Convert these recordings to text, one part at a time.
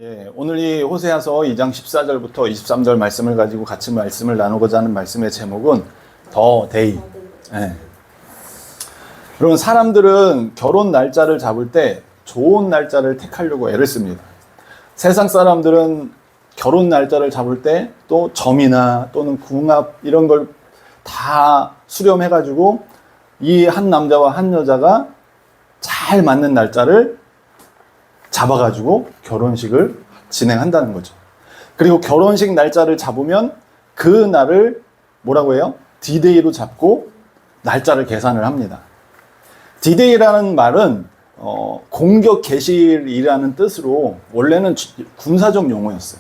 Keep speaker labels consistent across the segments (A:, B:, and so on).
A: 예, 오늘 이 호세아서 2장 14절부터 23절 말씀을 가지고 같이 말씀을 나누고자 하는 말씀의 제목은 더 데이. 예. 여러분, 사람들은 결혼 날짜를 잡을 때 좋은 날짜를 택하려고 애를 씁니다. 세상 사람들은 결혼 날짜를 잡을 때 또 점이나 또는 궁합 이런 걸 다 수렴해가지고 이 한 남자와 한 여자가 잘 맞는 날짜를 잡아가지고 결혼식을 진행한다는 거죠. 그리고 결혼식 날짜를 잡으면 그 날을 뭐라고 해요? D-Day로 잡고 날짜를 계산을 합니다. D-Day라는 말은 공격 개시일이라는 뜻으로 원래는 군사적 용어였어요.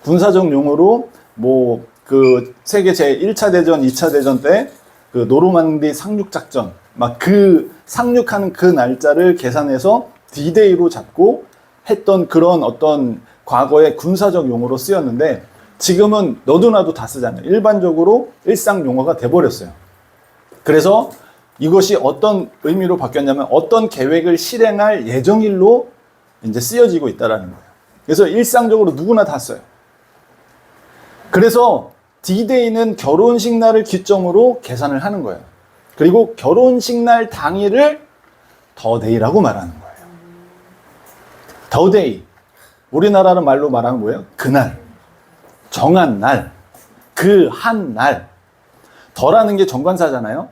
A: 군사적 용어로 뭐 그 세계 제1차 대전, 2차 대전 때 그 노르망디 상륙 작전 막 그 상륙하는 그 날짜를 계산해서 D-Day로 잡고 했던 그런 어떤 과거의 군사적 용어로 쓰였는데 지금은 너도 나도 다 쓰잖아요. 일반적으로 일상 용어가 돼버렸어요. 그래서 이것이 어떤 의미로 바뀌었냐면 어떤 계획을 실행할 예정일로 이제 쓰여지고 있다라는 거예요. 그래서 일상적으로 누구나 다 써요. 그래서 D-Day는 결혼식 날을 기점으로 계산을 하는 거예요. 그리고 결혼식 날 당일을 더데이라고 말하는 거예요. 더데이. 우리나라는 말로 말하면 뭐예요? 그날. 정한 날. 그 한 날. 더라는 게 정관사잖아요.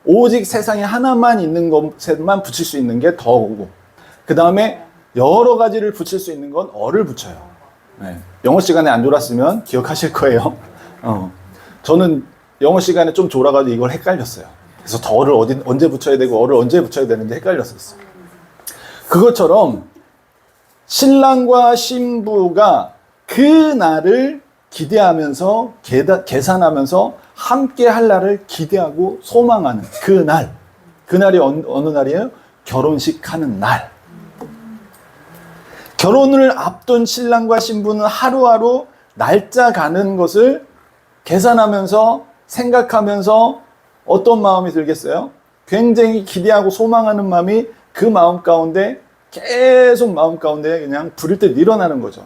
A: 오직 세상에 하나만 있는 것에만 붙일 수 있는 게 더고, 그 다음에 여러 가지를 붙일 수 있는 건 어를 붙여요. 네. 영어 시간에 안 졸았으면 기억하실 거예요. 저는 영어 시간에 좀 졸아가지고 이걸 헷갈렸어요. 그래서 더를 언제 붙여야 되고 어를 언제 붙여야 되는지 헷갈렸었어요. 그것처럼 신랑과 신부가 그 날을 기대하면서 계산하면서 함께 할 날을 기대하고 소망하는 그 날. 그 날이 어느 날이에요? 결혼식 하는 날. 결혼을 앞둔 신랑과 신부는 하루하루 날짜 가는 것을 계산하면서 생각하면서 어떤 마음이 들겠어요? 굉장히 기대하고 소망하는 마음이 그 마음 가운데 계속 마음 가운데 그냥 불일 듯 일어나는 거죠.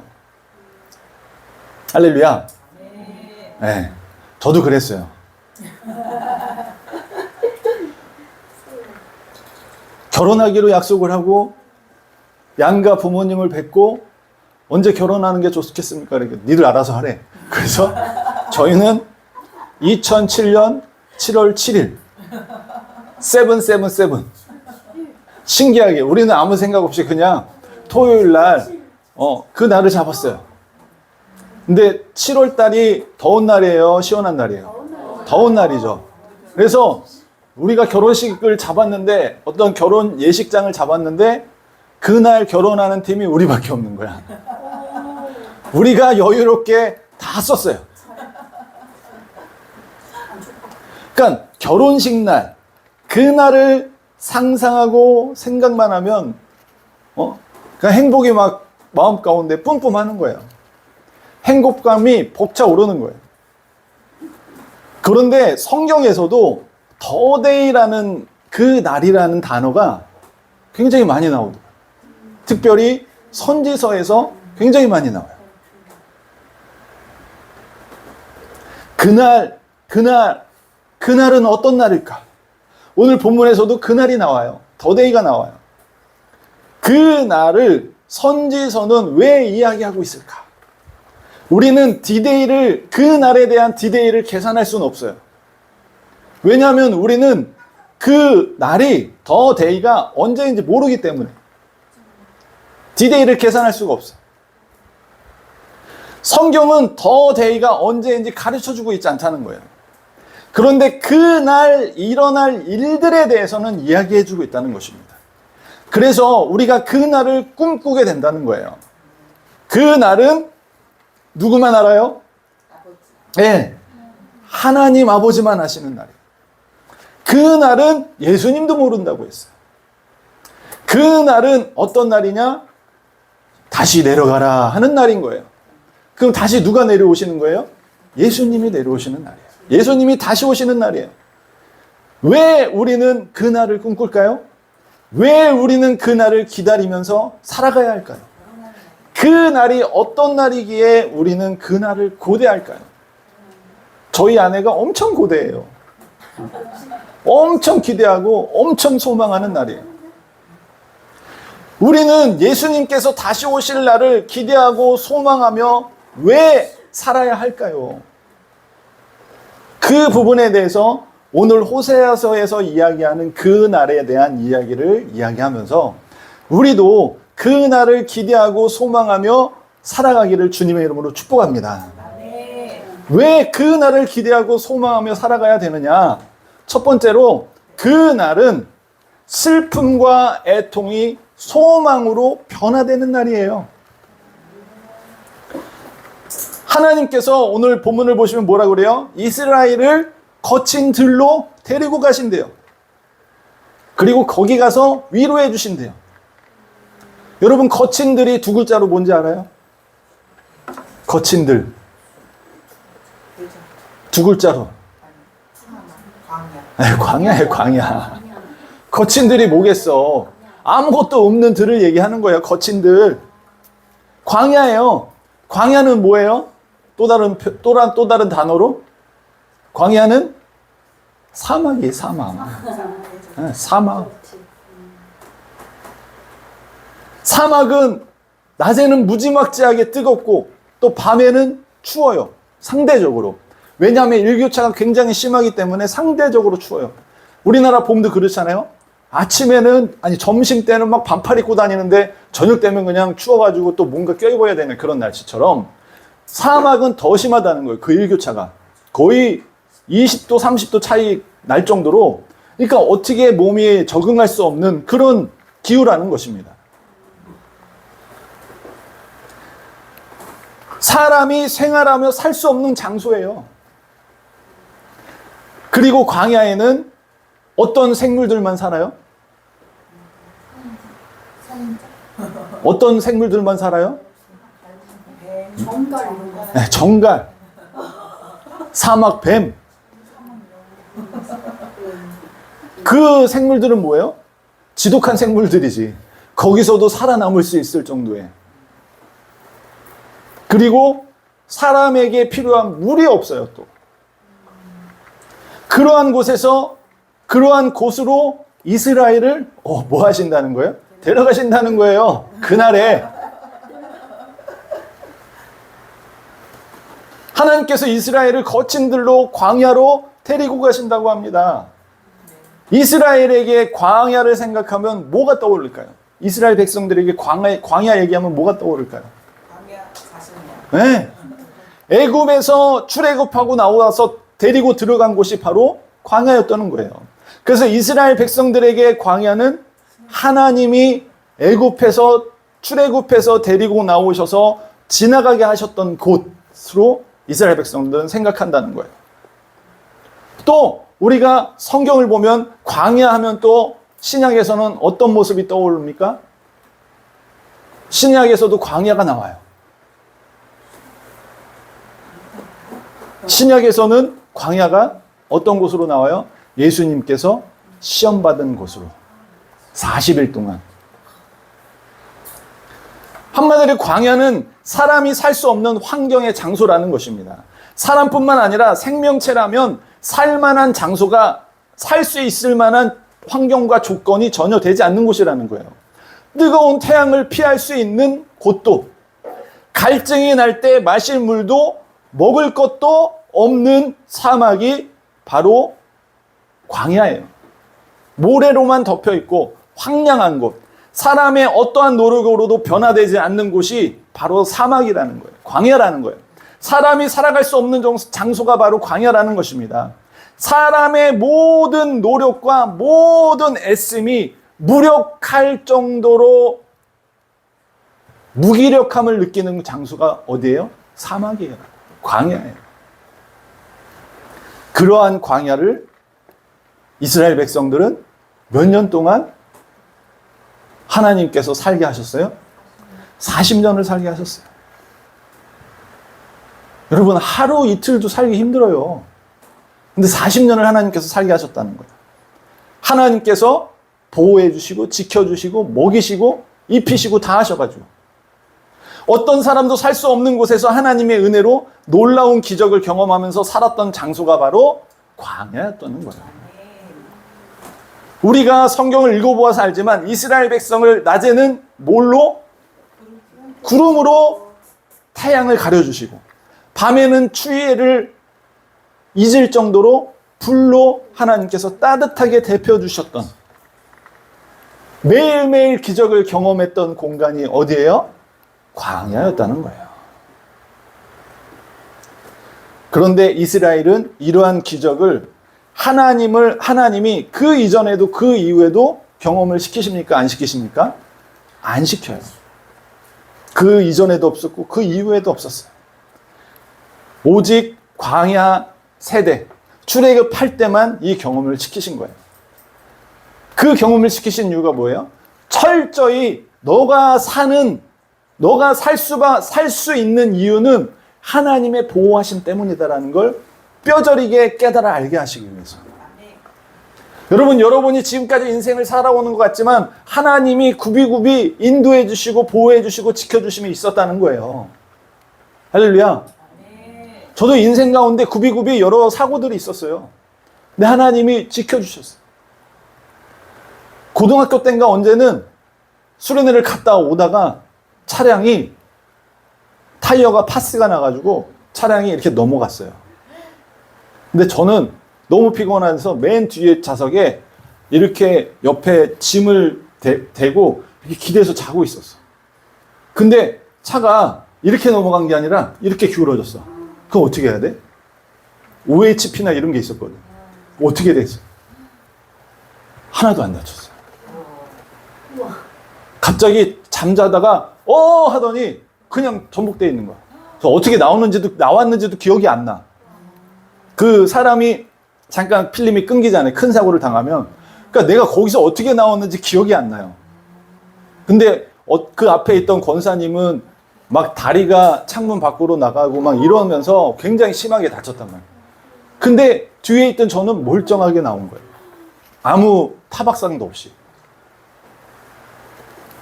A: 할렐루야. 네, 저도 그랬어요. 결혼하기로 약속을 하고 양가 부모님을 뵙고 언제 결혼하는 게 좋겠습니까? 이렇게 니들 알아서 하래. 그래서 저희는 2007년 7월 7일 777 신기하게 우리는 아무 생각 없이 그냥 토요일 날 그 날을 잡았어요. 근데 7월 달이 더운 날이에요? 시원한 날이에요? 더운 날이죠. 그래서 우리가 결혼식을 잡았는데 어떤 결혼 예식장을 잡았는데 그날 결혼하는 팀이 우리밖에 없는 거야. 우리가 여유롭게 다 썼어요. 그러니까 결혼식 날, 그날을 상상하고 생각만 하면 그냥 행복이 막 마음 가운데 뿜뿜하는 거예요. 행복감이 벅차오르는 거예요. 그런데 성경에서도 더데이라는 그 날이라는 단어가 굉장히 많이 나오더라고요. 특별히 선지서에서 굉장히 많이 나와요. 그날은 어떤 날일까? 오늘 본문에서도 그날이 나와요. 더데이가 나와요. 그 날을 선지서는 왜 이야기하고 있을까? 우리는 D-Day를, 그 날에 대한 D-Day를 계산할 수는 없어요. 왜냐하면 우리는 그 날이 더데이가 언제인지 모르기 때문에 D-Day를 계산할 수가 없어요. 성경은 더데이가 언제인지 가르쳐주고 있지 않다는 거예요. 그런데 그날 일어날 일들에 대해서는 이야기해주고 있다는 것입니다. 그래서 우리가 그 날을 꿈꾸게 된다는 거예요. 그 날은 누구만 알아요? 네, 하나님 아버지만 아시는 날이에요. 그 날은 예수님도 모른다고 했어요. 그 날은 어떤 날이냐? 다시 내려가라 하는 날인 거예요. 그럼 다시 누가 내려오시는 거예요? 예수님이 내려오시는 날이에요. 예수님이 다시 오시는 날이에요. 왜 우리는 그 날을 꿈꿀까요? 왜 우리는 그 날을 기다리면서 살아가야 할까요? 그 그 날이 어떤 날이기에 우리는 그 날을 고대할까요? 저희 아내가 엄청 고대해요. 엄청 기대하고 엄청 소망하는 날이에요. 우리는 예수님께서 다시 오실 날을 기대하고 소망하며 왜 살아야 할까요? 그 부분에 대해서 오늘 호세아서에서 이야기하는 그 날에 대한 이야기를 이야기하면서 우리도 그 날을 기대하고 소망하며 살아가기를 주님의 이름으로 축복합니다. 왜 그 날을 기대하고 소망하며 살아가야 되느냐? 첫 번째로 그 날은 슬픔과 애통이 소망으로 변화되는 날이에요. 하나님께서 오늘 본문을 보시면 뭐라 그래요? 이스라엘을 거친 들로 데리고 가신대요. 그리고 거기 가서 위로해 주신대요. 여러분, 거친 들이 두 글자로 뭔지 알아요? 거친 들. 두 글자로. 광야예요, 광야. 거친 들이 뭐겠어? 아무것도 없는 들을 얘기하는 거예요. 거친 들. 광야예요. 광야는 뭐예요? 또 다른 단어로? 광야는 사막이에요, 사막. 네, 사막. 사막은 낮에는 무지막지하게 뜨겁고 또 밤에는 추워요. 상대적으로. 왜냐하면 일교차가 굉장히 심하기 때문에 상대적으로 추워요. 우리나라 봄도 그렇잖아요. 아침에는, 점심 때는 막 반팔 입고 다니는데 저녁 되면 그냥 추워가지고 또 뭔가 껴입어야 되는 그런 날씨처럼 사막은 더 심하다는 거예요. 그 일교차가. 거의 20도, 30도 차이 날 정도로, 그러니까 어떻게 몸이 적응할 수 없는 그런 기후라는 것입니다. 사람이 생활하며 살 수 없는 장소예요. 그리고 광야에는 어떤 생물들만 살아요? 어떤 생물들만 살아요?
B: 정갈.
A: 네, 정갈. 사막 뱀. 그 생물들은 뭐예요? 지독한 생물들이지. 거기서도 살아남을 수 있을 정도의. 그리고 사람에게 필요한 물이 없어요, 또. 그러한 곳에서, 그러한 곳으로 이스라엘을 뭐 하신다는 거예요? 데려가신다는 거예요. 그날에. 하나님께서 이스라엘을 거친 들로 광야로 데리고 가신다고 합니다. 이스라엘에게 광야를 생각하면 뭐가 떠오를까요? 이스라엘 백성들에게 광야 얘기하면 뭐가 떠오를까요?
B: 광야 40년.
A: 네. 애굽에서 출애굽하고 나와서 데리고 들어간 곳이 바로 광야였다는 거예요. 그래서 이스라엘 백성들에게 광야는 하나님이 애굽에서 출애굽해서 데리고 나오셔서 지나가게 하셨던 곳으로 이스라엘 백성들은 생각한다는 거예요. 또 우리가 성경을 보면 광야 하면 또 신약에서는 어떤 모습이 떠오릅니까? 신약에서도 광야가 나와요. 신약에서는 광야가 어떤 곳으로 나와요? 예수님께서 시험받은 곳으로 40일 동안. 한마디로 광야는 사람이 살 수 없는 환경의 장소라는 것입니다. 사람뿐만 아니라 생명체라면 살만한 장소가, 살 수 있을 만한 환경과 조건이 전혀 되지 않는 곳이라는 거예요. 뜨거운 태양을 피할 수 있는 곳도, 갈증이 날 때 마실 물도 먹을 것도 없는 사막이 바로 광야예요. 모래로만 덮여 있고 황량한 곳, 사람의 어떠한 노력으로도 변화되지 않는 곳이 바로 사막이라는 거예요. 광야라는 거예요. 사람이 살아갈 수 없는 장소가 바로 광야라는 것입니다. 사람의 모든 노력과 모든 애씀이 무력할 정도로 무기력함을 느끼는 장소가 어디예요? 사막이에요. 광야예요. 그러한 광야를 이스라엘 백성들은 몇 년 동안 하나님께서 살게 하셨어요? 40년을 살게 하셨어요. 여러분, 하루 이틀도 살기 힘들어요. 근데 40년을 하나님께서 살게 하셨다는 거예요. 하나님께서 보호해 주시고 지켜주시고 먹이시고 입히시고 다 하셔가지고, 어떤 사람도 살 수 없는 곳에서 하나님의 은혜로 놀라운 기적을 경험하면서 살았던 장소가 바로 광야였다는 거예요. 우리가 성경을 읽어보아서 알지만 이스라엘 백성을 낮에는 뭘로? 구름으로 태양을 가려주시고 밤에는 추위를 잊을 정도로 불로 하나님께서 따뜻하게 데펴주셨던, 매일매일 기적을 경험했던 공간이 어디예요? 광야였다는 거예요. 그런데 이스라엘은 이러한 기적을 하나님이 그 이전에도 그 이후에도 경험을 시키십니까? 안 시키십니까? 안 시켜요. 그 이전에도 없었고 그 이후에도 없었어요. 오직 광야 세대, 출애굽할 때만 이 경험을 시키신 거예요. 그 경험을 시키신 이유가 뭐예요? 철저히 너가 살 수 있는 이유는 하나님의 보호하심 때문이다라는 걸 뼈저리게 깨달아 알게 하시기 위해서. 여러분이 지금까지 인생을 살아오는 것 같지만 하나님이 굽이굽이 인도해 주시고 보호해 주시고 지켜주심이 있었다는 거예요. 할렐루야. 저도 인생 가운데 굽이굽이 여러 사고들이 있었어요. 근데 하나님이 지켜주셨어요. 고등학교 때인가 언제는 수련회를 갔다 오다가 차량이 타이어가 파스가 나가지고 차량이 이렇게 넘어갔어요. 근데 저는 너무 피곤해서 맨 뒤에 좌석에 이렇게 옆에 짐을 대고 이렇게 기대서 자고 있었어. 근데 차가 이렇게 넘어간 게 아니라 이렇게 기울어졌어. 그럼 어떻게 해야 돼? OHP나 이런 게 있었거든. 어떻게 됐어? 하나도 안 다쳤어요. 갑자기 잠자다가 하더니 그냥 전복되어 있는 거야. 그래서 어떻게 나왔는지도 기억이 안 나. 그 사람이 잠깐 필름이 끊기잖아요. 큰 사고를 당하면. 그러니까 내가 거기서 어떻게 나왔는지 기억이 안 나요. 근데 그 앞에 있던 권사님은 막 다리가 창문 밖으로 나가고 막 이러면서 굉장히 심하게 다쳤단 말이에요. 근데 뒤에 있던 저는 멀쩡하게 나온 거예요. 아무 타박상도 없이.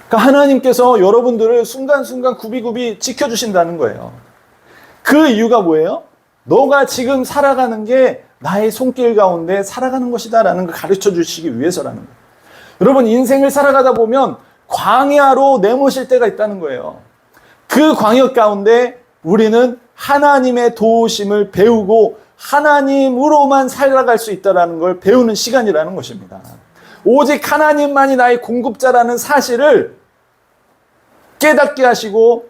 A: 그러니까 하나님께서 여러분들을 순간순간 굽이굽이 지켜주신다는 거예요. 그 이유가 뭐예요? 너가 지금 살아가는 게 나의 손길 가운데 살아가는 것이다라는 걸 가르쳐 주시기 위해서라는 거예요. 여러분, 인생을 살아가다 보면 광야로 내모실 때가 있다는 거예요. 그 광야 가운데 우리는 하나님의 도우심을 배우고 하나님으로만 살아갈 수 있다는 걸 배우는 시간이라는 것입니다. 오직 하나님만이 나의 공급자라는 사실을 깨닫게 하시고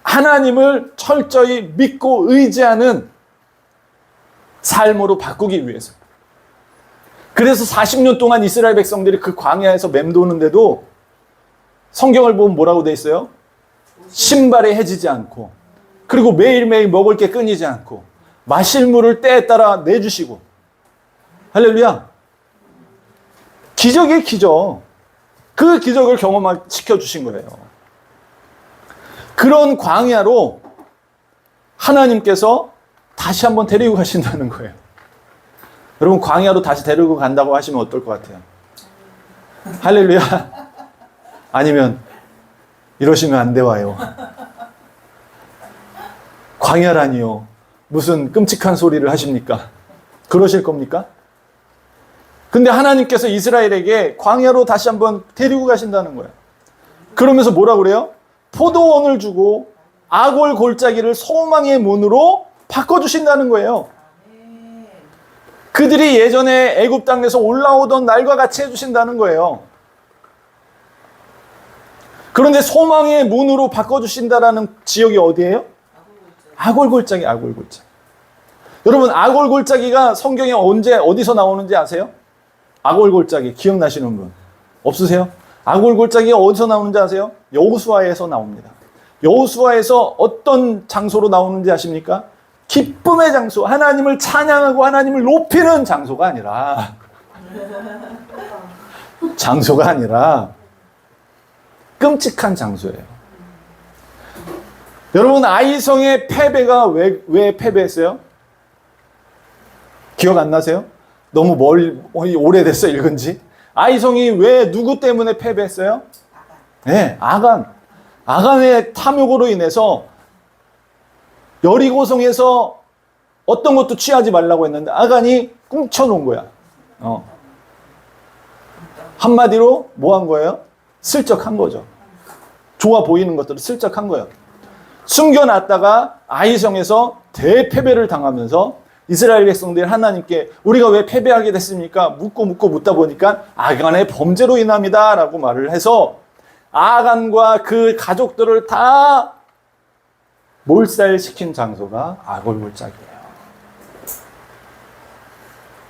A: 하나님을 철저히 믿고 의지하는 삶으로 바꾸기 위해서. 그래서 40년 동안 이스라엘 백성들이 그 광야에서 맴도는데도 성경을 보면 뭐라고 돼 있어요? 신발이 해지지 않고, 그리고 매일매일 먹을 게 끊이지 않고, 마실 물을 때에 따라 내주시고. 할렐루야. 기적이에요, 기적. 그 기적을 경험시켜 주신 거예요. 그런 광야로 하나님께서 다시 한번 데리고 가신다는 거예요. 여러분, 광야로 다시 데리고 간다고 하시면 어떨 것 같아요? 할렐루야. 아니면 이러시면 안 돼와요. 광야라니요. 무슨 끔찍한 소리를 하십니까? 그러실 겁니까? 근데 하나님께서 이스라엘에게 광야로 다시 한번 데리고 가신다는 거예요. 그러면서 뭐라고 그래요? 포도원을 주고 아골 골짜기를 소망의 문으로 바꿔주신다는 거예요. 그들이 예전에 애굽 땅에서 올라오던 날과 같이 해주신다는 거예요. 그런데 소망의 문으로 바꿔주신다라는 지역이 어디예요? 아골 골짜기, 아골 골짜기. 여러분, 아골 골짜기가 성경에 어디서 나오는지 아세요? 아골 골짜기 기억나시는 분 없으세요? 아골 골짜기가 어디서 나오는지 아세요? 여호수아에서 나옵니다. 여호수아에서 어떤 장소로 나오는지 아십니까? 기쁨의 장소, 하나님을 찬양하고 하나님을 높이는 장소가 아니라 끔찍한 장소예요. 여러분, 아이성의 패배가 왜 패배했어요? 기억 안 나세요? 너무 오래됐어 읽은 지. 아이성이 왜 누구 때문에 패배했어요? 네, 아간. 아간의 탐욕으로 인해서 여리고성에서 어떤 것도 취하지 말라고 했는데 아간이 꿈쳐놓은 거야. 한마디로 뭐 한 거예요? 슬쩍 한 거죠. 좋아 보이는 것들을 슬쩍 한 거예요. 숨겨놨다가 아이성에서 대패배를 당하면서 이스라엘 백성들이 하나님께 우리가 왜 패배하게 됐습니까? 묻다 보니까 아간의 범죄로 인합니다 라고 말을 해서 아간과 그 가족들을 다 몰살시킨 장소가 아골골짜기예요.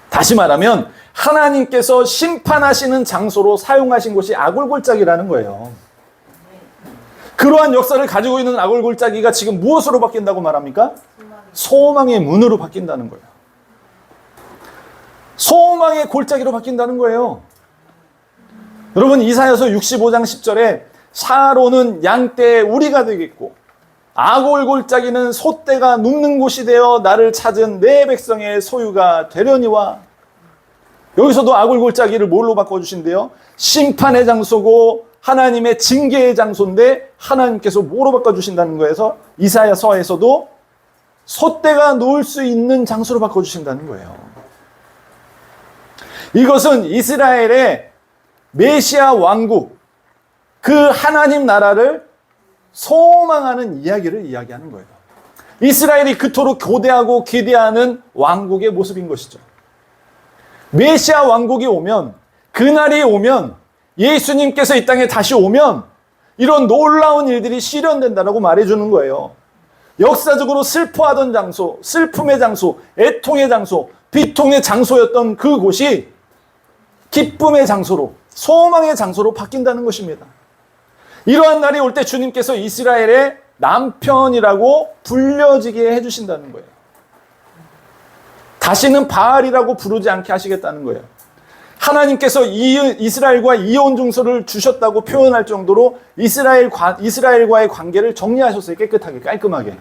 A: 다시 말하면 하나님께서 심판하시는 장소로 사용하신 곳이 아골골짜기라는 거예요. 그러한 역사를 가지고 있는 아골골짜기가 지금 무엇으로 바뀐다고 말합니까? 소망의 문으로 바뀐다는 거예요. 소망의 골짜기로 바뀐다는 거예요. 여러분 이사야서 65장 10절에 사로는 양떼의 우리가 되겠고 아골골짜기는 소떼가 눕는 곳이 되어 나를 찾은 내 백성의 소유가 되려니와. 여기서도 아골골짜기를 뭘로 바꿔주신대요? 심판의 장소고 하나님의 징계의 장소인데 하나님께서 뭐로 바꿔주신다는 거에서 이사야서에서도 소떼가 누울 수 있는 장소로 바꿔주신다는 거예요. 이것은 이스라엘의 메시아 왕국, 그 하나님 나라를 소망하는 이야기를 이야기하는 거예요. 이스라엘이 그토록 고대하고 기대하는 왕국의 모습인 것이죠. 메시아 왕국이 오면, 그날이 오면, 예수님께서 이 땅에 다시 오면 이런 놀라운 일들이 실현된다라고 말해주는 거예요. 역사적으로 슬퍼하던 장소, 슬픔의 장소, 애통의 장소, 비통의 장소였던 그곳이 기쁨의 장소로, 소망의 장소로 바뀐다는 것입니다. 이러한 날이 올 때 주님께서 이스라엘의 남편이라고 불려지게 해주신다는 거예요. 다시는 바알이라고 부르지 않게 하시겠다는 거예요. 하나님께서 이스라엘과 이혼 증서를 주셨다고 표현할 정도로 이스라엘과의 관계를 정리하셨어요. 깨끗하게, 깔끔하게.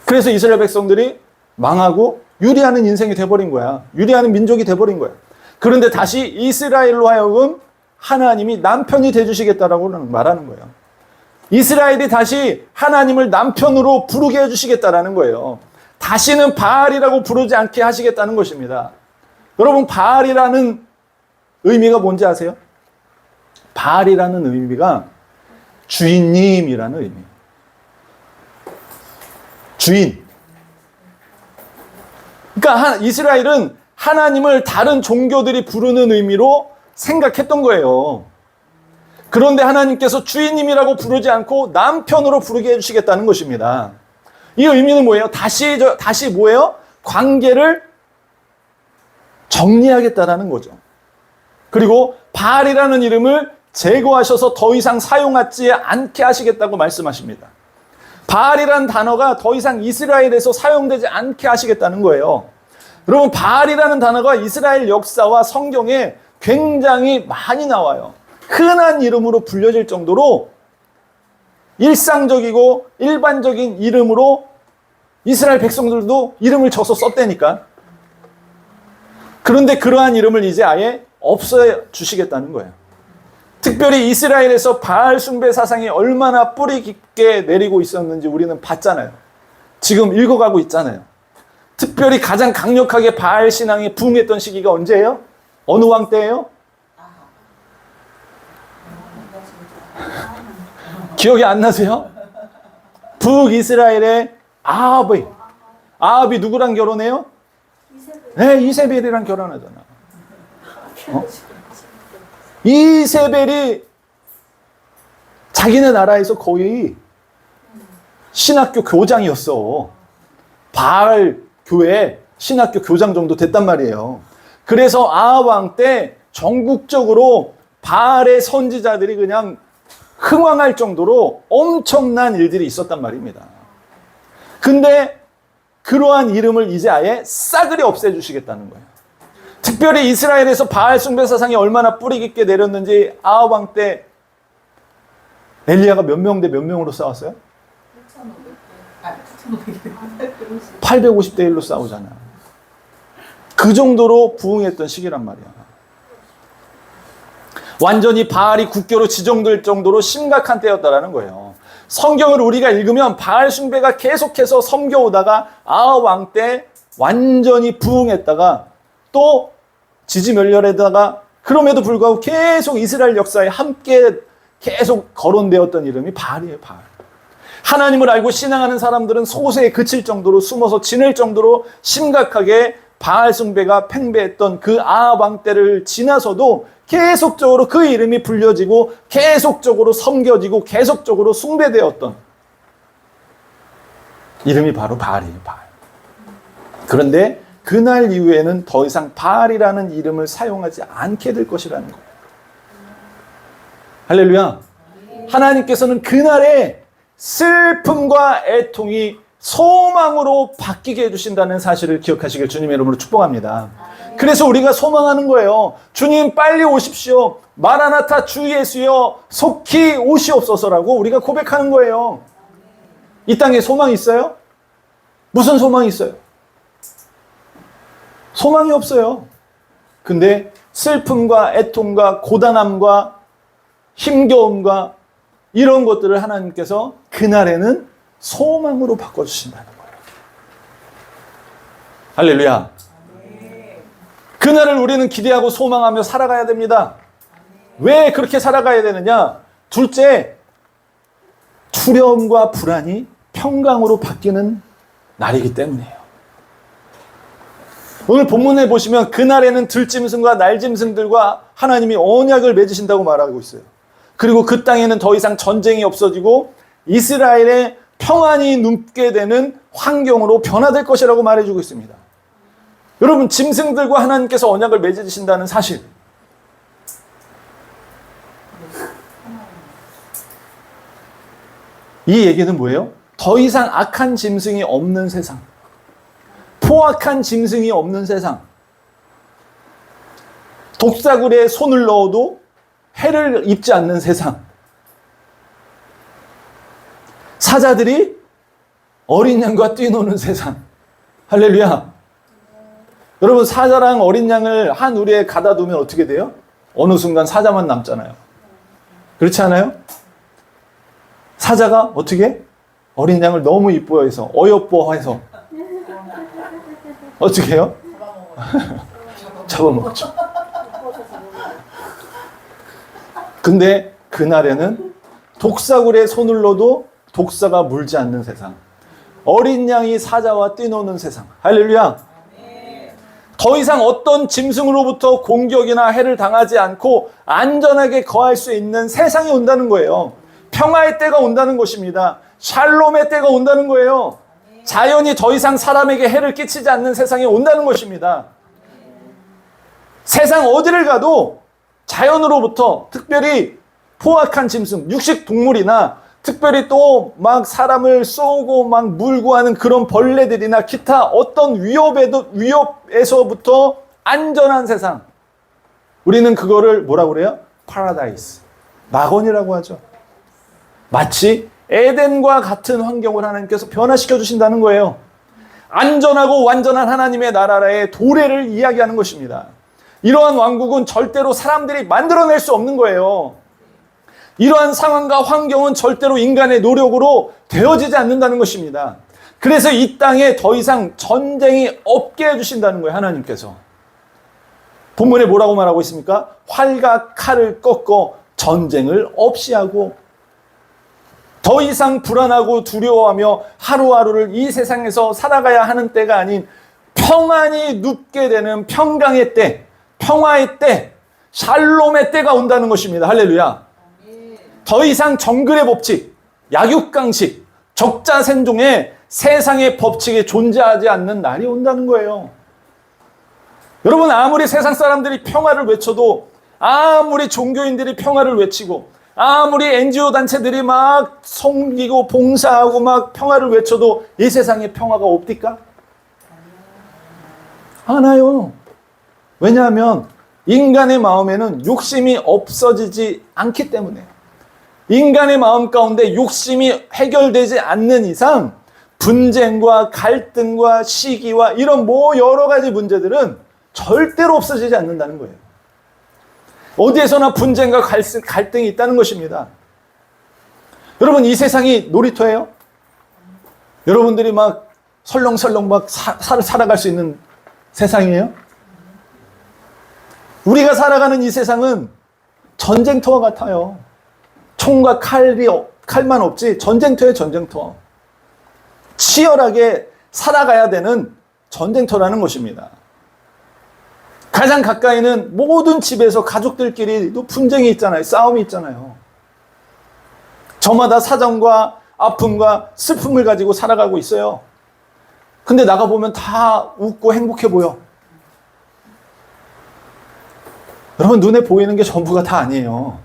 A: 그래서 이스라엘 백성들이 망하고 유리하는 인생이 돼버린 거야. 유리하는 민족이 돼버린 거야. 그런데 다시 이스라엘로 하여금 하나님이 남편이 돼주시겠다라고 말하는 거예요. 이스라엘이 다시 하나님을 남편으로 부르게 해주시겠다라는 거예요. 다시는 바알이라고 부르지 않게 하시겠다는 것입니다. 여러분, 바알이라는 의미가 뭔지 아세요? 바알이라는 의미가 주인님이라는 의미예요. 주인. 그러니까 이스라엘은 하나님을 다른 종교들이 부르는 의미로 생각했던 거예요. 그런데 하나님께서 주인님이라고 부르지 않고 남편으로 부르게 해주시겠다는 것입니다. 이 의미는 뭐예요? 다시 뭐예요? 관계를 정리하겠다라는 거죠. 그리고 바알이라는 이름을 제거하셔서 더 이상 사용하지 않게 하시겠다고 말씀하십니다. 바알이라는 단어가 더 이상 이스라엘에서 사용되지 않게 하시겠다는 거예요. 여러분, 바알이라는 단어가 이스라엘 역사와 성경에 굉장히 많이 나와요. 흔한 이름으로 불려질 정도로 일상적이고 일반적인 이름으로 이스라엘 백성들도 이름을 줘서 썼다니까. 그런데 그러한 이름을 이제 아예 없애 주시겠다는 거예요. 특별히 이스라엘에서 바알 숭배 사상이 얼마나 뿌리 깊게 내리고 있었는지 우리는 봤잖아요. 지금 읽어가고 있잖아요. 특별히 가장 강력하게 바알 신앙이 부흥했던 시기가 언제예요? 어느 왕 때예요? 기억이 안 나세요? 북이스라엘의 아합이 누구랑 결혼해요? 네, 이세벨이랑 결혼하잖아. 이세벨이 자기네 나라에서 거의 신학교 교장이었어. 바알 교회 신학교 교장 정도 됐단 말이에요. 그래서 아합 왕 때 전국적으로 바알의 선지자들이 그냥 흥황할 정도로 엄청난 일들이 있었단 말입니다. 근데 그러한 이름을 이제 아예 싸그리 없애주시겠다는 거예요. 특별히 이스라엘에서 바알 숭배 사상이 얼마나 뿌리 깊게 내렸는지 아합 왕 때 엘리야가 몇 명 대 몇 명으로 싸웠어요? 850대 1로 싸우잖아. 그 정도로 부흥했던 시기란 말이야. 완전히 바알이 국교로 지정될 정도로 심각한 때였다라는 거예요. 성경을 우리가 읽으면 바알 숭배가 계속해서 섬겨오다가 아합 왕 때 완전히 부흥했다가 또 지지멸렬에다가 그럼에도 불구하고 계속 이스라엘 역사에 함께 계속 거론되었던 이름이 바알이에요. 바알. 하나님을 알고 신앙하는 사람들은 소수에 그칠 정도로 숨어서 지낼 정도로 심각하게 바알 숭배가 팽배했던 그 아합 왕 때를 지나서도 계속적으로 그 이름이 불려지고 계속적으로 섬겨지고 계속적으로 숭배되었던 이름이 바로 바알이에요. 바알. 그런데 그날 이후에는 더 이상 바알이라는 이름을 사용하지 않게 될 것이라는 거예요. 할렐루야. 하나님께서는 그날에 슬픔과 애통이 소망으로 바뀌게 해주신다는 사실을 기억하시길 주님의 이름으로 축복합니다. 그래서 우리가 소망하는 거예요. 주님 빨리 오십시오. 마라나타 주 예수여 속히 오시옵소서라고 우리가 고백하는 거예요. 이 땅에 소망이 있어요? 무슨 소망이 있어요? 소망이 없어요. 근데 슬픔과 애통과 고단함과 힘겨움과 이런 것들을 하나님께서 그날에는 소망으로 바꿔주신다는 거예요. 할렐루야. 그날을 우리는 기대하고 소망하며 살아가야 됩니다. 왜 그렇게 살아가야 되느냐? 둘째, 두려움과 불안이 평강으로 바뀌는 날이기 때문이에요. 오늘 본문에 보시면 그날에는 들짐승과 날짐승들과 하나님이 언약을 맺으신다고 말하고 있어요. 그리고 그 땅에는 더 이상 전쟁이 없어지고 이스라엘의 평안이 눕게 되는 환경으로 변화될 것이라고 말해주고 있습니다. 여러분, 짐승들과 하나님께서 언약을 맺으신다는 사실, 이 얘기는 뭐예요? 더 이상 악한 짐승이 없는 세상, 포악한 짐승이 없는 세상, 독사굴에 손을 넣어도 해를 입지 않는 세상, 사자들이 어린 양과 뛰노는 세상. 할렐루야. 여러분, 사자랑 어린 양을 한 우리에 가다 두면 어떻게 돼요? 어느 순간 사자만 남잖아요. 그렇지 않아요? 사자가 어떻게? 어린 양을 너무 이뻐해서, 어여뻐해서 어떻게 해요? 잡아먹죠. 근데 그날에는 독사굴에 손을 넣어도 독사가 물지 않는 세상, 어린 양이 사자와 뛰노는 세상. 할렐루야. 더 이상 어떤 짐승으로부터 공격이나 해를 당하지 않고 안전하게 거할 수 있는 세상이 온다는 거예요. 평화의 때가 온다는 것입니다. 샬롬의 때가 온다는 거예요. 자연이 더 이상 사람에게 해를 끼치지 않는 세상이 온다는 것입니다. 세상 어디를 가도 자연으로부터, 특별히 포악한 짐승, 육식 동물이나 특별히 또 막 사람을 쏘고 막 물고 하는 그런 벌레들이나 기타 어떤 위협에서부터 안전한 세상, 우리는 그거를 뭐라고 그래요? 파라다이스, 낙원이라고 하죠. 마치 에덴과 같은 환경을 하나님께서 변화시켜 주신다는 거예요. 안전하고 완전한 하나님의 나라의 도래를 이야기하는 것입니다. 이러한 왕국은 절대로 사람들이 만들어낼 수 없는 거예요. 이러한 상황과 환경은 절대로 인간의 노력으로 되어지지 않는다는 것입니다. 그래서 이 땅에 더 이상 전쟁이 없게 해주신다는 거예요, 하나님께서. 본문에 뭐라고 말하고 있습니까? 활과 칼을 꺾어 전쟁을 없이 하고, 더 이상 불안하고 두려워하며 하루하루를 이 세상에서 살아가야 하는 때가 아닌 평안이 눕게 되는 평강의 때, 평화의 때, 샬롬의 때가 온다는 것입니다. 할렐루야. 더 이상 정글의 법칙, 약육강식, 적자생존의 세상의 법칙이 존재하지 않는 날이 온다는 거예요. 여러분, 아무리 세상 사람들이 평화를 외쳐도, 아무리 종교인들이 평화를 외치고, 아무리 NGO 단체들이 막 섬기고 봉사하고 막 평화를 외쳐도 이 세상에 평화가 없디까? 않아요. 왜냐하면 인간의 마음에는 욕심이 없어지지 않기 때문에. 인간의 마음 가운데 욕심이 해결되지 않는 이상 분쟁과 갈등과 시기와 이런 여러 가지 문제들은 절대로 없어지지 않는다는 거예요. 어디에서나 분쟁과 갈등이 있다는 것입니다. 여러분, 이 세상이 놀이터예요? 여러분들이 막 설렁설렁 막 살아갈 수 있는 세상이에요? 우리가 살아가는 이 세상은 전쟁터와 같아요. 총과 칼만 없지 전쟁터예요, 전쟁터. 치열하게 살아가야 되는 전쟁터라는 것입니다. 가장 가까이는 모든 집에서 가족들끼리도 분쟁이 있잖아요. 싸움이 있잖아요. 저마다 사정과 아픔과 슬픔을 가지고 살아가고 있어요. 근데 나가보면 다 웃고 행복해 보여. 여러분, 눈에 보이는 게 전부가 다 아니에요.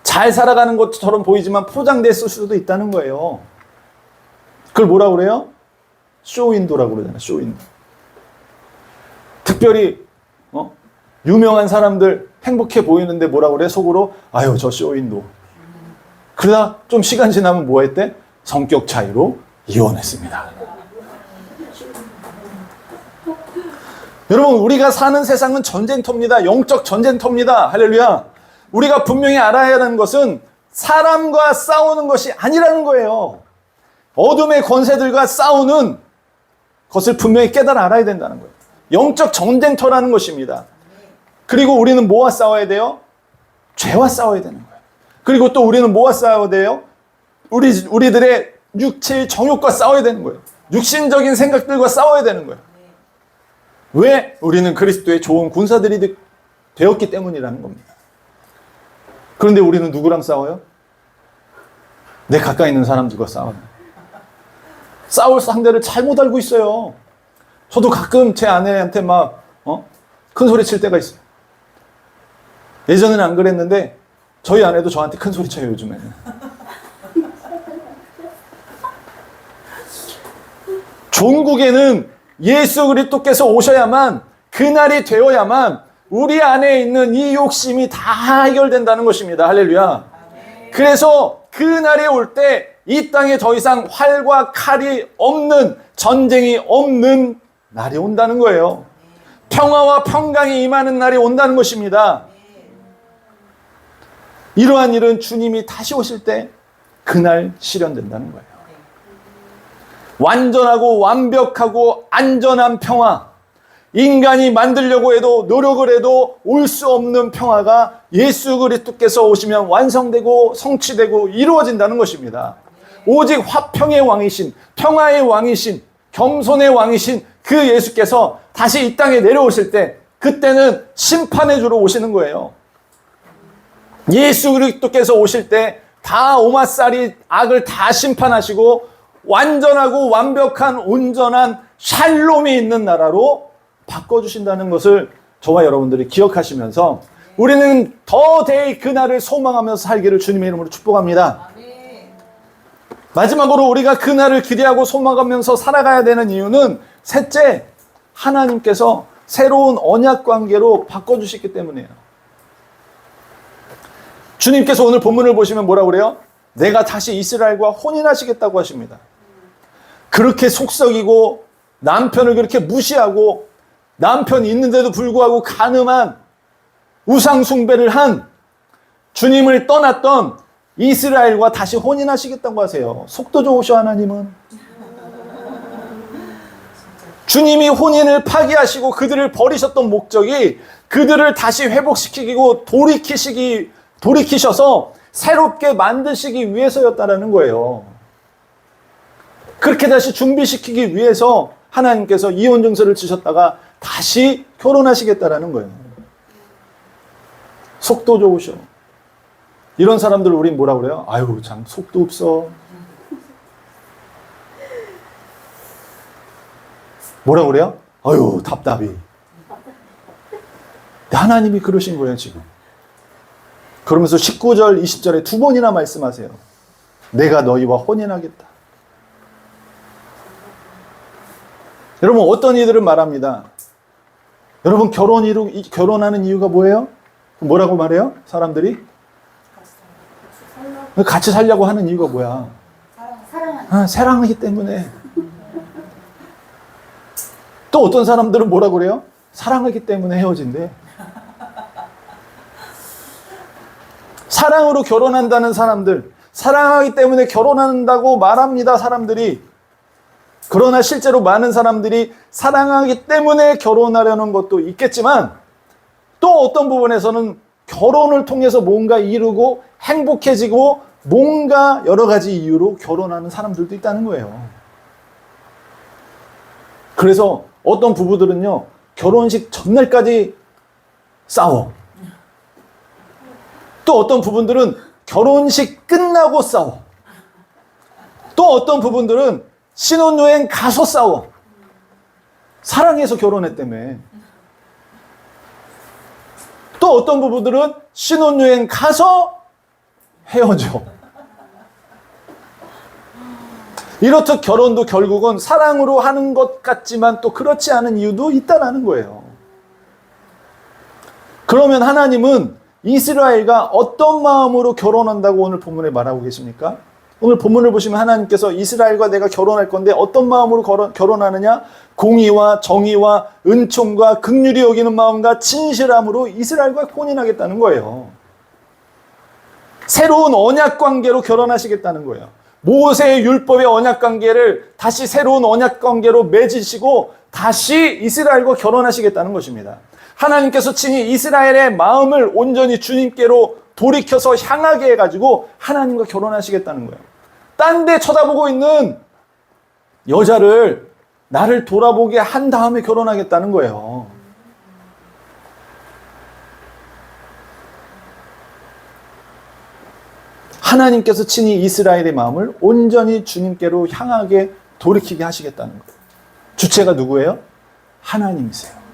A: 잘 살아가는 것처럼 보이지만 포장됐을 수도 있다는 거예요. 그걸 뭐라고 그래요? 쇼윈도라고 그러잖아요. 쇼윈도. 특별히 유명한 사람들 행복해 보이는데 뭐라고 그래? 속으로 아유 저 쇼윈도. 그러다 좀 시간 지나면 뭐 했대? 성격 차이로 이혼했습니다. 여러분, 우리가 사는 세상은 전쟁터입니다. 영적 전쟁터입니다. 할렐루야. 우리가 분명히 알아야 하는 것은 사람과 싸우는 것이 아니라는 거예요. 어둠의 권세들과 싸우는 것을 분명히 깨달아 알아야 된다는 거예요. 영적 전쟁터라는 것입니다. 그리고 우리는 뭐와 싸워야 돼요? 죄와 싸워야 되는 거예요. 그리고 또 우리는 뭐와 싸워야 돼요? 우리들의 육체의 정욕과 싸워야 되는 거예요. 육신적인 생각들과 싸워야 되는 거예요. 왜? 우리는 그리스도의 좋은 군사들이 되었기 때문이라는 겁니다. 그런데 우리는 누구랑 싸워요? 내 가까이 있는 사람들과 싸워요. 싸울 상대를 잘못 알고 있어요. 저도 가끔 제 아내한테 막 큰 소리 칠 때가 있어요. 예전에는 안 그랬는데 저희 아내도 저한테 큰 소리 쳐요, 요즘에는. 종국에는 예수 그리스도께서 오셔야만, 그날이 되어야만 우리 안에 있는 이 욕심이 다 해결된다는 것입니다. 할렐루야. 그래서 그날이 올 때 이 땅에 더 이상 활과 칼이 없는, 전쟁이 없는 날이 온다는 거예요. 평화와 평강이 임하는 날이 온다는 것입니다. 이러한 일은 주님이 다시 오실 때 그날 실현된다는 거예요. 완전하고 완벽하고 안전한 평화, 인간이 만들려고 해도 노력을 해도 올 수 없는 평화가 예수 그리스도께서 오시면 완성되고 성취되고 이루어진다는 것입니다. 오직 화평의 왕이신, 평화의 왕이신, 겸손의 왕이신 그 예수께서 다시 이 땅에 내려오실 때, 그때는 심판의 주로 오시는 거예요. 예수 그리스도께서 오실 때 다 오마살이 악을 다 심판하시고 완전하고 완벽한 온전한 샬롬이 있는 나라로 바꿔주신다는 것을 저와 여러분들이 기억하시면서 우리는 더대의 그날을 소망하면서 살기를 주님의 이름으로 축복합니다. 마지막으로 우리가 그날을 기대하고 소망하면서 살아가야 되는 이유는 셋째, 하나님께서 새로운 언약 관계로 바꿔주시기 때문이에요. 주님께서 오늘 본문을 보시면 뭐라고 그래요? 내가 다시 이스라엘과 혼인하시겠다고 하십니다. 그렇게 속썩이고 남편을 그렇게 무시하고 남편이 있는데도 불구하고 간음한 우상 숭배를 한 주님을 떠났던 이스라엘과 다시 혼인하시겠다고 하세요. 속도 좋으셔 하나님은. 주님이 혼인을 파기하시고 그들을 버리셨던 목적이 그들을 다시 회복시키고 돌이키셔서 새롭게 만드시기 위해서였다라는 거예요. 그렇게 다시 준비시키기 위해서 하나님께서 이혼 증서를 주셨다가 다시 결혼하시겠다라는 거예요. 속도 좋으셔. 이런 사람들 우린 뭐라 그래요? 아유, 참 속도 없어. 뭐라 그래요? 아유, 답답해. 하나님이 그러신 거예요, 지금. 그러면서 19절, 20절에 두 번이나 말씀하세요. 내가 너희와 혼인하겠다. 여러분, 어떤 이들은 말합니다. 여러분, 결혼하는 이유가 뭐예요? 뭐라고 말해요? 사람들이? 같이 살려고 하는 이유가 뭐야? 사랑하기 때문에. 또 어떤 사람들은 뭐라고 그래요? 사랑하기 때문에 헤어진대. 사랑으로 결혼한다는 사람들, 사랑하기 때문에 결혼한다고 말합니다, 사람들이. 그러나 실제로 많은 사람들이 사랑하기 때문에 결혼하려는 것도 있겠지만 또 어떤 부분에서는 결혼을 통해서 뭔가 이루고 행복해지고 뭔가 여러 가지 이유로 결혼하는 사람들도 있다는 거예요. 그래서 어떤 부부들은요, 결혼식 전날까지 싸워. 또 어떤 부분들은 결혼식 끝나고 싸워. 또 어떤 부분들은 신혼여행 가서 싸워. 사랑해서 결혼했다며. 또 어떤 부부들은 신혼여행 가서 헤어져. 이렇듯 결혼도 결국은 사랑으로 하는 것 같지만 또 그렇지 않은 이유도 있다는 거예요. 그러면 하나님은 이스라엘과 어떤 마음으로 결혼한다고 오늘 본문에 말하고 계십니까? 오늘 본문을 보시면 하나님께서 이스라엘과 내가 결혼할 건데 어떤 마음으로 결혼하느냐? 공의와 정의와 은총과 긍휼히 여기는 마음과 진실함으로 이스라엘과 혼인하겠다는 거예요. 새로운 언약 관계로 결혼하시겠다는 거예요. 모세의 율법의 언약 관계를 다시 새로운 언약 관계로 맺으시고 다시 이스라엘과 결혼하시겠다는 것입니다. 하나님께서 친히 이스라엘의 마음을 온전히 주님께로 돌이켜서 향하게 해가지고 하나님과 결혼하시겠다는 거예요. 딴 데 쳐다보고 있는 여자를 나를 돌아보게 한 다음에 결혼하겠다는 거예요. 하나님께서 친히 이스라엘의 마음을 온전히 주님께로 향하게 돌이키게 하시겠다는 거예요. 주체가 누구예요? 하나님이세요.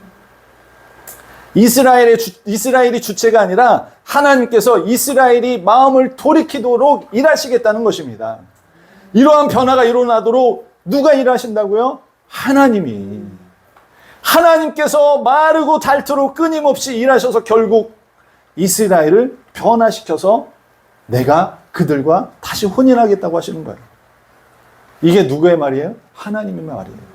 A: 이스라엘이 주체가 아니라 하나님께서 이스라엘이 마음을 돌이키도록 일하시겠다는 것입니다. 이러한 변화가 일어나도록 누가 일하신다고요? 하나님이. 하나님께서 마르고 닳도록 끊임없이 일하셔서 결국 이스라엘을 변화시켜서 내가 그들과 다시 혼인하겠다고 하시는 거예요. 이게 누구의 말이에요? 하나님의 말이에요.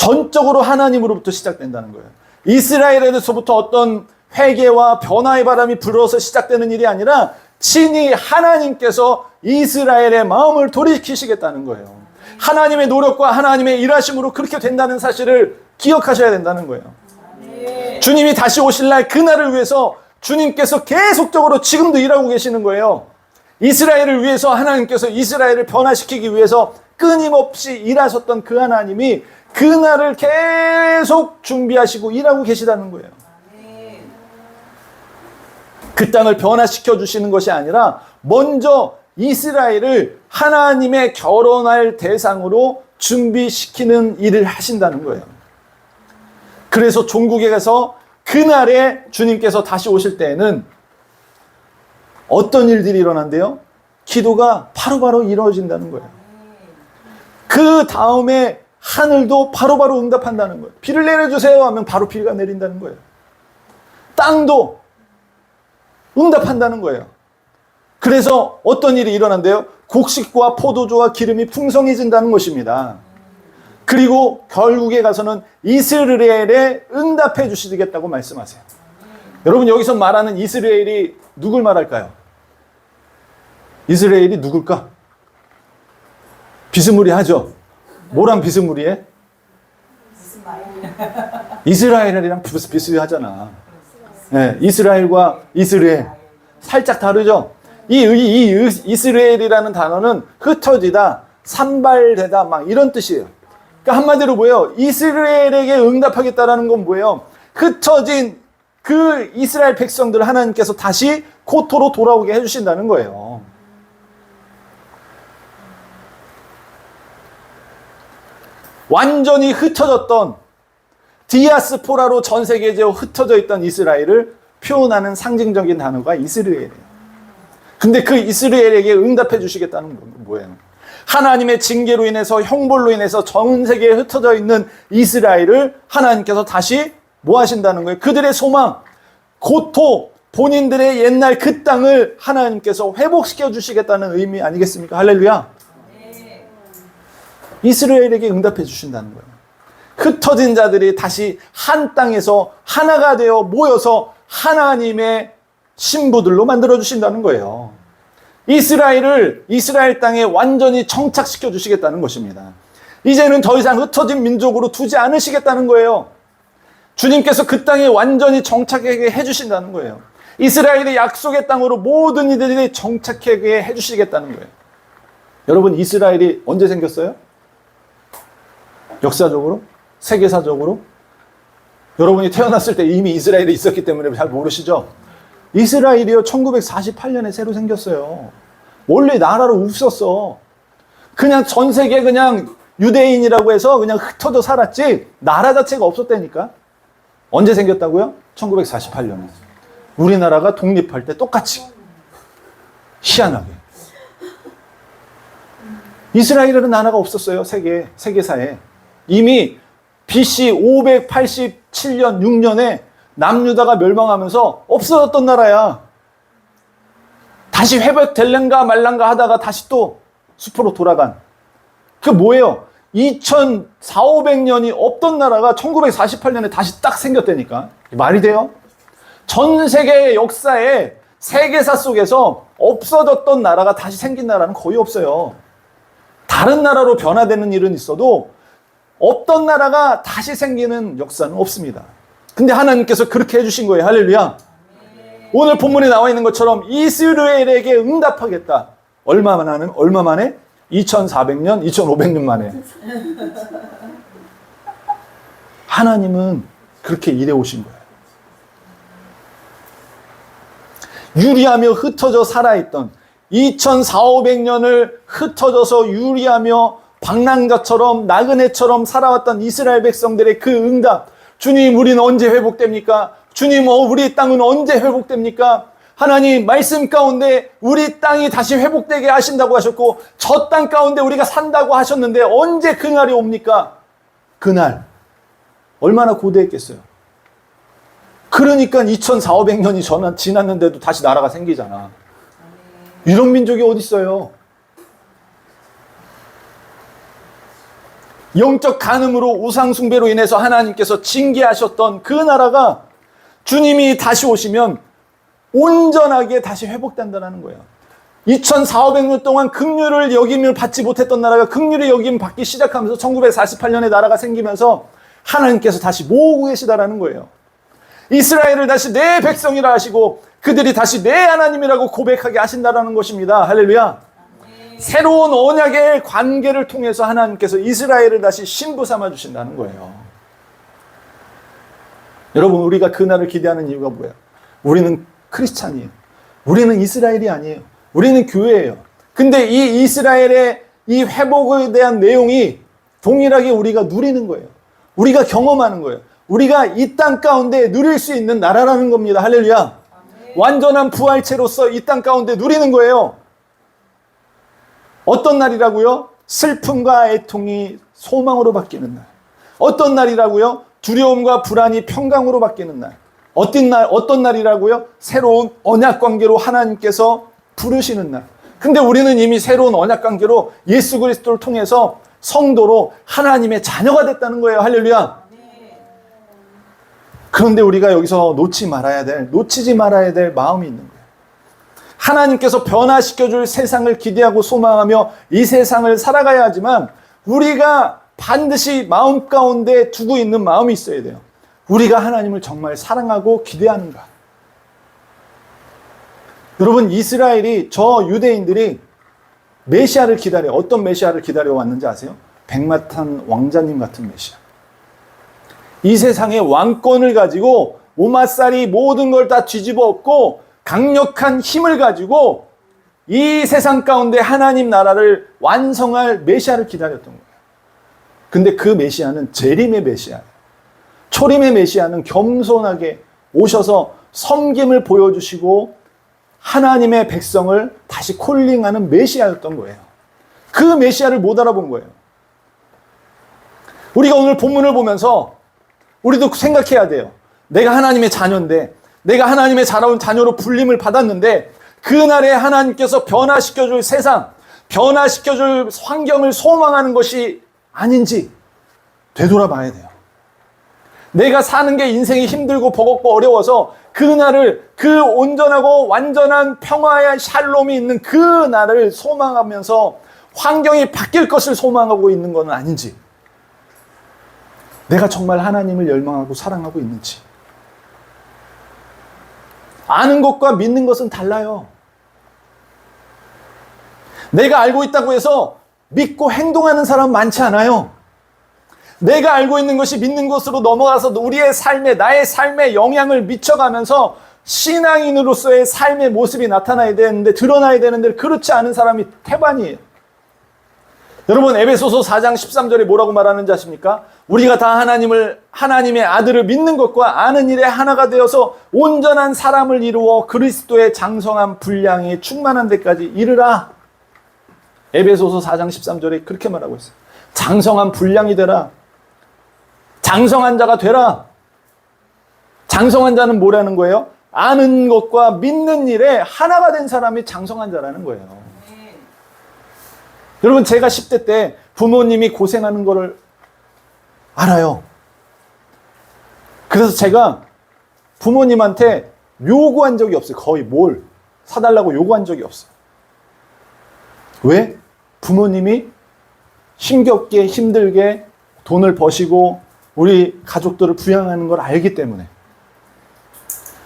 A: 전적으로 하나님으로부터 시작된다는 거예요. 이스라엘에서부터 어떤 회개와 변화의 바람이 불어서 시작되는 일이 아니라 친히 하나님께서 이스라엘의 마음을 돌이키시겠다는 거예요. 하나님의 노력과 하나님의 일하심으로 그렇게 된다는 사실을 기억하셔야 된다는 거예요. 주님이 다시 오실 날 그날을 위해서 주님께서 계속적으로 지금도 일하고 계시는 거예요. 이스라엘을 위해서 하나님께서 이스라엘을 변화시키기 위해서 끊임없이 일하셨던 그 하나님이 그날을 계속 준비하시고 일하고 계시다는 거예요. 그 땅을 변화시켜 주시는 것이 아니라 먼저 이스라엘을 하나님의 결혼할 대상으로 준비시키는 일을 하신다는 거예요. 그래서 종국에 가서 그날에 주님께서 다시 오실 때에는 어떤 일들이 일어난대요? 기도가 바로바로 이루어진다는 거예요. 그 다음에 하늘도 바로바로 응답한다는 거예요. 비를 내려주세요 하면 바로 비가 내린다는 거예요. 땅도 응답한다는 거예요. 그래서 어떤 일이 일어난대요? 곡식과 포도주와 기름이 풍성해진다는 것입니다. 그리고 결국에 가서는 이스라엘에 응답해 주시겠다고 말씀하세요. 여러분 여기서 말하는 이스라엘이 누굴 말할까요? 이스라엘이 누굴까? 비스무리하죠? 뭐랑 비스무리해? 이스라엘이랑 비스무리하잖아. 네, 이스라엘과 이스라엘 살짝 다르죠? 이 이스라엘이라는 단어는 흩어지다, 산발되다 막 이런 뜻이에요. 그러니까 한마디로 뭐예요? 이스라엘에게 응답하겠다라는 건 뭐예요? 흩어진 그 이스라엘 백성들 하나님께서 다시 고토로 돌아오게 해주신다는 거예요. 완전히 흩어졌던 디아스포라로 전 세계적으로 흩어져 있던 이스라엘을 표현하는 상징적인 단어가 이스라엘이에요. 근데 그 이스라엘에게 응답해 주시겠다는 건 뭐예요? 하나님의 징계로 인해서 형벌로 인해서 전 세계에 흩어져 있는 이스라엘을 하나님께서 다시 뭐 하신다는 거예요? 그들의 소망, 고토, 본인들의 옛날 그 땅을 하나님께서 회복시켜 주시겠다는 의미 아니겠습니까? 할렐루야. 이스라엘에게 응답해 주신다는 거예요. 흩어진 자들이 다시 한 땅에서 하나가 되어 모여서 하나님의 신부들로 만들어 주신다는 거예요. 이스라엘 땅에 완전히 정착시켜 주시겠다는 것입니다. 이제는 더 이상 흩어진 민족으로 두지 않으시겠다는 거예요. 주님께서 그 땅에 완전히 정착하게 해주신다는 거예요. 이스라엘의 약속의 땅으로 모든 이들이 정착하게 해주시겠다는 거예요. 여러분, 이스라엘이 언제 생겼어요? 역사적으로? 세계사적으로? 여러분이 태어났을 때 이미 이스라엘이 있었기 때문에 잘 모르시죠? 이스라엘이요, 1948년에 새로 생겼어요. 원래 나라로 없었어. 그냥 전 세계 그냥 유대인이라고 해서 그냥 흩어져 살았지 나라 자체가 없었다니까. 언제 생겼다고요? 1948년에. 우리나라가 독립할 때 똑같이. 희한하게. 이스라엘에는 나라가 없었어요. 세계사에. 이미 BC 587년, 6년에 남유다가 멸망하면서 없어졌던 나라야. 다시 회복될란가 말란가 하다가 다시 또 숲으로 돌아간. 그 뭐예요? 2400년이 없던 나라가 1948년에 다시 딱 생겼다니까. 말이 돼요? 전 세계의 역사에 세계사 속에서 없어졌던 나라가 다시 생긴 나라는 거의 없어요. 다른 나라로 변화되는 일은 있어도 없던 나라가 다시 생기는 역사는 없습니다. 근데 하나님께서 그렇게 해주신 거예요. 할렐루야. 오늘 본문에 나와 있는 것처럼 이스라엘에게 응답하겠다. 얼마 만에? 2400년, 2500년 만에. 하나님은 그렇게 일해 오신 거예요. 유리하며 흩어져 살아있던 2400~500년을 흩어져서 유리하며 방랑자처럼 나그네처럼 살아왔던 이스라엘 백성들의 그 응답. 주님, 우리는 언제 회복됩니까? 주님, 우리 땅은 언제 회복됩니까? 하나님, 말씀 가운데 우리 땅이 다시 회복되게 하신다고 하셨고 저 땅 가운데 우리가 산다고 하셨는데 언제 그날이 옵니까? 그날 얼마나 고대했겠어요. 그러니까 2400~500년이 지났는데도 다시 나라가 생기잖아. 이런 민족이 어디 있어요? 영적 간음으로 우상 숭배로 인해서 하나님께서 징계하셨던 그 나라가 주님이 다시 오시면 온전하게 다시 회복된다는 거예요. 2400~500년 동안 긍휼을 여김을 받지 못했던 나라가 긍휼의 여김을 받기 시작하면서 1948년에 나라가 생기면서 하나님께서 다시 모으고 계시다라는 거예요. 이스라엘을 다시 내 백성이라 하시고 그들이 다시 내 하나님이라고 고백하게 하신다라는 것입니다. 할렐루야. 새로운 언약의 관계를 통해서 하나님께서 이스라엘을 다시 신부 삼아 주신다는 거예요. 여러분, 우리가 그날을 기대하는 이유가 뭐예요? 우리는 크리스찬이에요. 우리는 이스라엘이 아니에요. 우리는 교회예요. 근데 이 이스라엘의 이 회복에 대한 내용이 동일하게 우리가 누리는 거예요. 우리가 경험하는 거예요. 우리가 이 땅 가운데 누릴 수 있는 나라라는 겁니다. 할렐루야. 완전한 부활체로서 이 땅 가운데 누리는 거예요. 어떤 날이라고요? 슬픔과 애통이 소망으로 바뀌는 날. 어떤 날이라고요? 두려움과 불안이 평강으로 바뀌는 날. 어떤 날이라고요? 새로운 언약 관계로 하나님께서 부르시는 날. 근데 우리는 이미 새로운 언약 관계로 예수 그리스도를 통해서 성도로 하나님의 자녀가 됐다는 거예요. 할렐루야. 그런데 우리가 여기서 놓치지 말아야 될 마음이 있는 거예요. 하나님께서 변화시켜줄 세상을 기대하고 소망하며 이 세상을 살아가야 하지만 우리가 반드시 마음 가운데 두고 있는 마음이 있어야 돼요. 우리가 하나님을 정말 사랑하고 기대하는가? 여러분, 이스라엘이, 저 유대인들이 메시아를 기다려, 어떤 메시아를 기다려 왔는지 아세요? 백마탄 왕자님 같은 메시아. 이 세상의 왕권을 가지고 오마살이 모든 걸 다 뒤집어 엎고 강력한 힘을 가지고 이 세상 가운데 하나님 나라를 완성할 메시아를 기다렸던 거예요. 근데 그 메시아는 재림의 메시아예요. 초림의 메시아는 겸손하게 오셔서 섬김을 보여주시고 하나님의 백성을 다시 콜링하는 메시아였던 거예요. 그 메시아를 못 알아본 거예요. 우리가 오늘 본문을 보면서 우리도 생각해야 돼요. 내가 하나님의 자녀인데, 내가 하나님의 자녀로 불림을 받았는데 그날에 하나님께서 변화시켜줄 세상, 변화시켜줄 환경을 소망하는 것이 아닌지 되돌아봐야 돼요. 내가 사는 게 인생이 힘들고 버겁고 어려워서 그날을, 그 온전하고 완전한 평화의 샬롬이 있는 그날을 소망하면서 환경이 바뀔 것을 소망하고 있는 건 아닌지, 내가 정말 하나님을 열망하고 사랑하고 있는지. 아는 것과 믿는 것은 달라요. 내가 알고 있다고 해서 믿고 행동하는 사람 많지 않아요. 내가 알고 있는 것이 믿는 것으로 넘어가서 우리의 삶에, 나의 삶에 영향을 미쳐가면서 신앙인으로서의 삶의 모습이 나타나야 되는데, 드러나야 되는데, 그렇지 않은 사람이 태반이에요. 여러분, 에베소서 4장 13절에 뭐라고 말하는지 아십니까? 우리가 다 하나님의 아들을 믿는 것과 아는 일에 하나가 되어서 온전한 사람을 이루어 그리스도의 장성한 분량이 충만한 데까지 이르라. 에베소서 4장 13절에 그렇게 말하고 있어요. 장성한 분량이 되라. 장성한 자가 되라. 장성한 자는 뭐라는 거예요? 아는 것과 믿는 일에 하나가 된 사람이 장성한 자라는 거예요. 여러분, 제가 10대 때 부모님이 고생하는 거를 알아요. 그래서 제가 부모님한테 요구한 적이 없어요. 거의 뭘 사달라고 요구한 적이 없어요. 왜? 부모님이 힘겹게 힘들게 돈을 버시고 우리 가족들을 부양하는 걸 알기 때문에.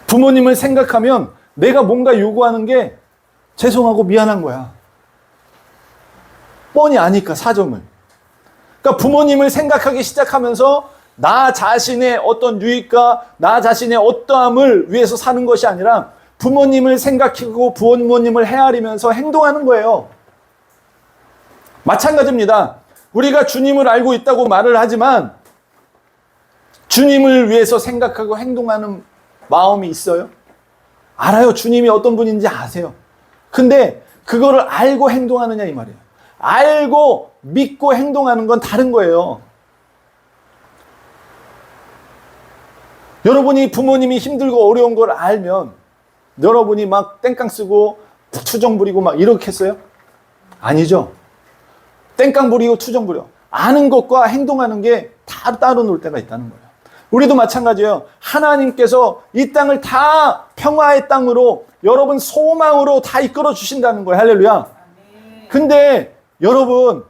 A: 부모님을 생각하면 내가 뭔가 요구하는 게 죄송하고 미안한 거야. 뻔히 아니까, 사정을. 그러니까 부모님을 생각하기 시작하면서 나 자신의 어떤 유익과 나 자신의 어떠함을 위해서 사는 것이 아니라 부모님을 생각하고 부모님을 헤아리면서 행동하는 거예요. 마찬가지입니다. 우리가 주님을 알고 있다고 말을 하지만 주님을 위해서 생각하고 행동하는 마음이 있어요? 알아요. 주님이 어떤 분인지 아세요. 근데 그거를 알고 행동하느냐 이 말이에요. 알고 믿고 행동하는 건 다른 거예요. 여러분이 부모님이 힘들고 어려운 걸 알면 여러분이 막 땡깡 쓰고 투정 부리고 막 이렇게 했어요? 아니죠. 땡깡 부리고 투정 부려. 아는 것과 행동하는 게 다 따로 놀 때가 있다는 거예요. 우리도 마찬가지예요. 하나님께서 이 땅을 다 평화의 땅으로, 여러분 소망으로 다 이끌어 주신다는 거예요. 할렐루야. 근데 여러분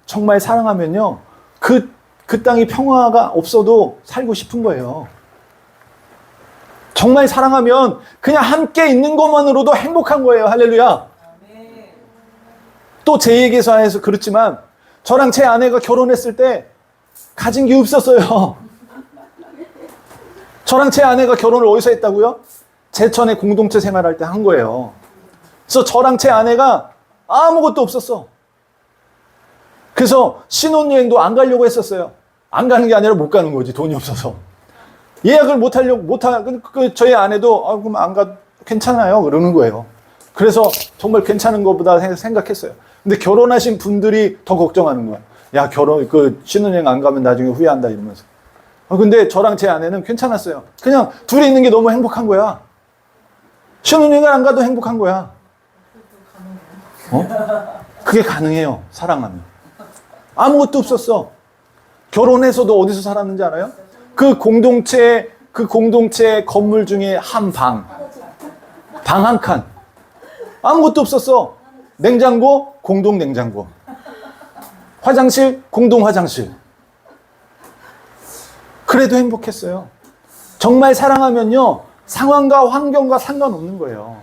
A: 정말 사랑하면요, 그 땅이 평화가 없어도 살고 싶은 거예요. 정말 사랑하면 그냥 함께 있는 것만으로도 행복한 거예요. 할렐루야. 또 제 얘기에서 해서 그렇지만 저랑 제 아내가 결혼했을 때 가진 게 없었어요. 저랑 제 아내가 결혼을 어디서 했다고요? 제천에 공동체 생활할 때 한 거예요. 그래서 저랑 제 아내가 아무것도 없었어. 그래서 신혼여행도 안 가려고 했었어요. 안 가는 게 아니라 못 가는 거지, 돈이 없어서. 예약을 저희 아내도 그럼 안 가, 괜찮아요 그러는 거예요. 그래서 정말 괜찮은 것보다 생각했어요. 근데 결혼하신 분들이 더 걱정하는 거야. 야, 신혼여행 안 가면 나중에 후회한다 이러면서. 근데 저랑 제 아내는 괜찮았어요. 그냥 둘이 있는 게 너무 행복한 거야. 신혼여행을 안 가도 행복한 거야. 그게 가능해요. 사랑하면. 아무것도 없었어. 결혼해서도 어디서 살았는지 알아요? 그 공동체 건물 중에 한 방 한 칸. 아무것도 없었어. 냉장고, 공동 냉장고. 화장실, 공동 화장실. 그래도 행복했어요. 정말 사랑하면요, 상황과 환경과 상관없는 거예요.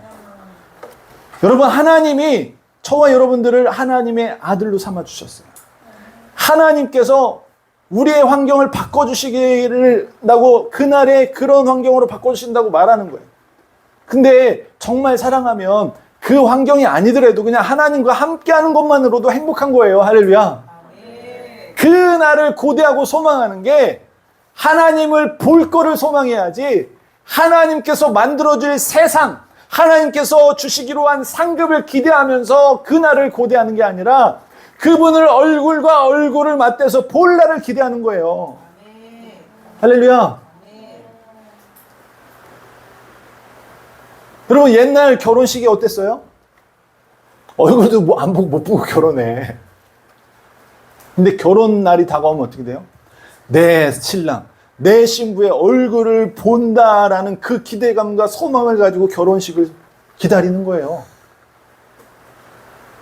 A: 여러분, 하나님이 저와 여러분들을 하나님의 아들로 삼아주셨어요. 하나님께서 우리의 환경을 바꿔주시기라고, 그날의 그런 환경으로 바꿔주신다고 말하는 거예요. 근데 정말 사랑하면 그 환경이 아니더라도 그냥 하나님과 함께하는 것만으로도 행복한 거예요. 할렐루야. 그날을 고대하고 소망하는 게, 하나님을 볼 거를 소망해야지, 하나님께서 만들어줄 세상, 하나님께서 주시기로 한 상급을 기대하면서 그날을 고대하는 게 아니라 그분을 얼굴과 얼굴을 맞대서 볼 날을 기대하는 거예요. 할렐루야. 여러분, 옛날 결혼식이 어땠어요? 얼굴도 안 보고 못 보고 결혼해. 근데 결혼 날이 다가오면 어떻게 돼요? 네, 신랑. 내 신부의 얼굴을 본다라는 그 기대감과 소망을 가지고 결혼식을 기다리는 거예요.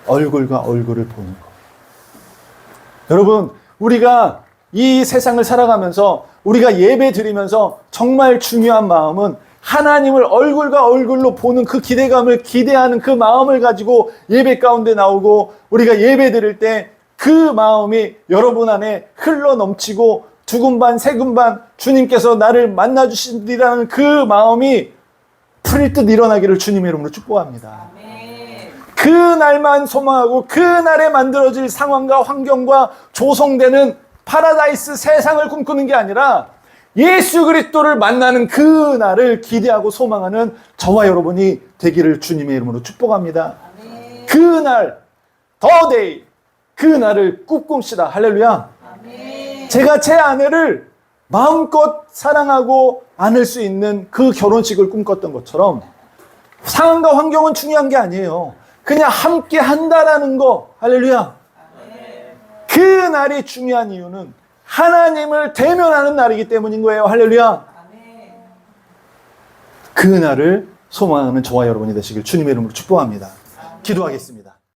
A: 얼굴과 얼굴을 보는 거. 여러분, 우리가 이 세상을 살아가면서 우리가 예배 드리면서 정말 중요한 마음은 하나님을 얼굴과 얼굴로 보는 그 기대감을 기대하는 그 마음을 가지고 예배 가운데 나오고 우리가 예배 드릴 때 그 마음이 여러분 안에 흘러 넘치고 두근반 세근반 주님께서 나를 만나 주시리라는 그 마음이 풀릴 듯 일어나기를 주님의 이름으로 축복합니다. 그 날만 소망하고 그 날에 만들어질 상황과 환경과 조성되는 파라다이스 세상을 꿈꾸는 게 아니라 예수 그리스도를 만나는 그 날을 기대하고 소망하는 저와 여러분이 되기를 주님의 이름으로 축복합니다. 그 날, 더 데이, 그 날을 꿈꿉시다. 할렐루야. 제가 제 아내를 마음껏 사랑하고 안을 수 있는 그 결혼식을 꿈꿨던 것처럼 상황과 환경은 중요한 게 아니에요. 그냥 함께 한다라는 거. 할렐루야. 그 날이 중요한 이유는 하나님을 대면하는 날이기 때문인 거예요. 할렐루야. 그 날을 소망하는 저와 여러분이 되시길 주님의 이름으로 축복합니다. 기도하겠습니다.